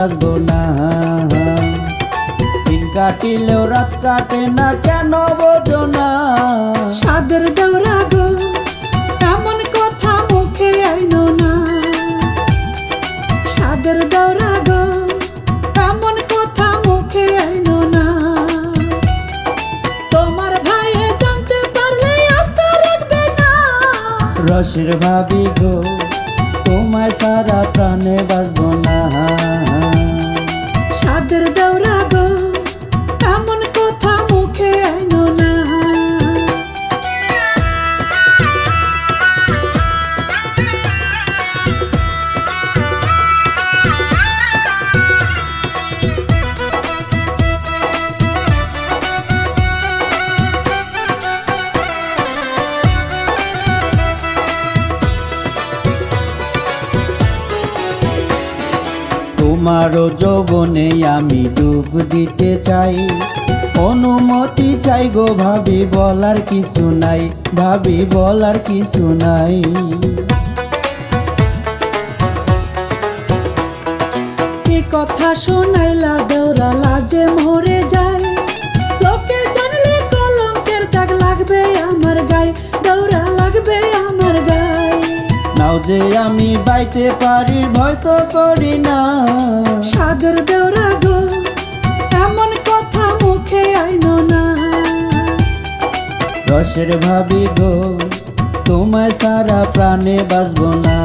বাসবো না। দিন কাটিলেও রাত কাটে না, কেন বোঝো না? সাদের দৌড়া গো, এমন কথা মুখে আইনো না। সাদের দৌড়া গো, এমন কথা মুখে আইনো না। তোমার ভাইয়ে জানতে পারলে আস্থা রাখবে না। রসের ভাবি গো, তোমায় সারা প্রাণে বাসবো না। সাদের দৌড়া গো, এমন কথা মুখে আইনো না। তোমারও যৌবনে আমি ডুব দিতে চাই, অনুমতি চাই গো ভাবি, বলার কিছু নাই, ভাবি বলার কিছু নাই। কি কথা শোনাইলা দৌড়া, লাজে মরে যায়। লোকে জানলে কলঙ্কের দাগ লাগবে আমার গায়ে, দৌড়া লাগবে আমার গায়ে। নাও যে আমি বাইতে পারি, ভয় তো করি না। সাদের দৌড়া গো, এমন কথা মুখে আইনো না। রসের ভাবি গো, তোমায় সারা প্রাণে বাসবো না।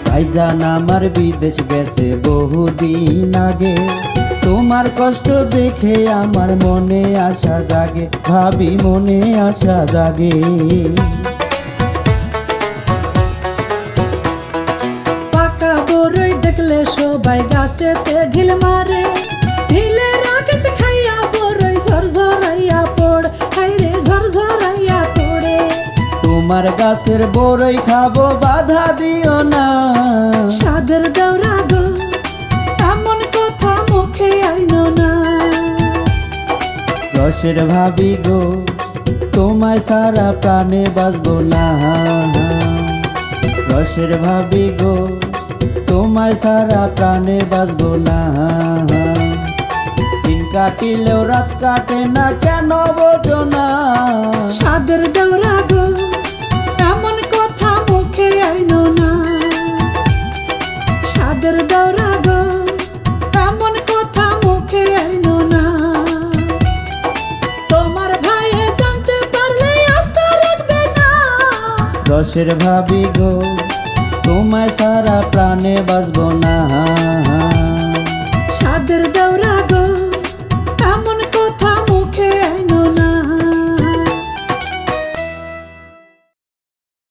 ভাইজান আমার বিদেশ গেছে বহুদিন আগে, তোমার কষ্ট দেখে আমার মনে আশা জাগে, ভাবি মনে আশা জাগে। পাকা বড়ই দেখলে সবাই গাছেতে ঢিল মারে। ঢিলের আগেতে খাইয়া বড়ই ঝরঝরাইয়া পড়, হাইরে ঝরঝরাইয়া পড়ে। তোমার গাছের বড়ই খাবো, বাধা দিও না। সাদের দৌড়া গো, এমন কথা মুখে আইনো না। রসের ভাবি গো, তোমায় সারা প্রাণে বাসবো না। রসের ভাবি গো, তোমায় সারা প্রাণে বাসবো না। দিন কাটিলেও রাত কাটে না, কেন বোঝো না? সাদের দৌড়া গো, এমন কথা মুখে আইনো না। সাদের দৌড়া গো, এমন কথা মুখে আইনো না। তোমার ভাইয়ে জানতে পারলে আস্থা রাখবে না। রসের ভাবি গো, তোমায় সারা প্রাণে বাসবো না। সাদের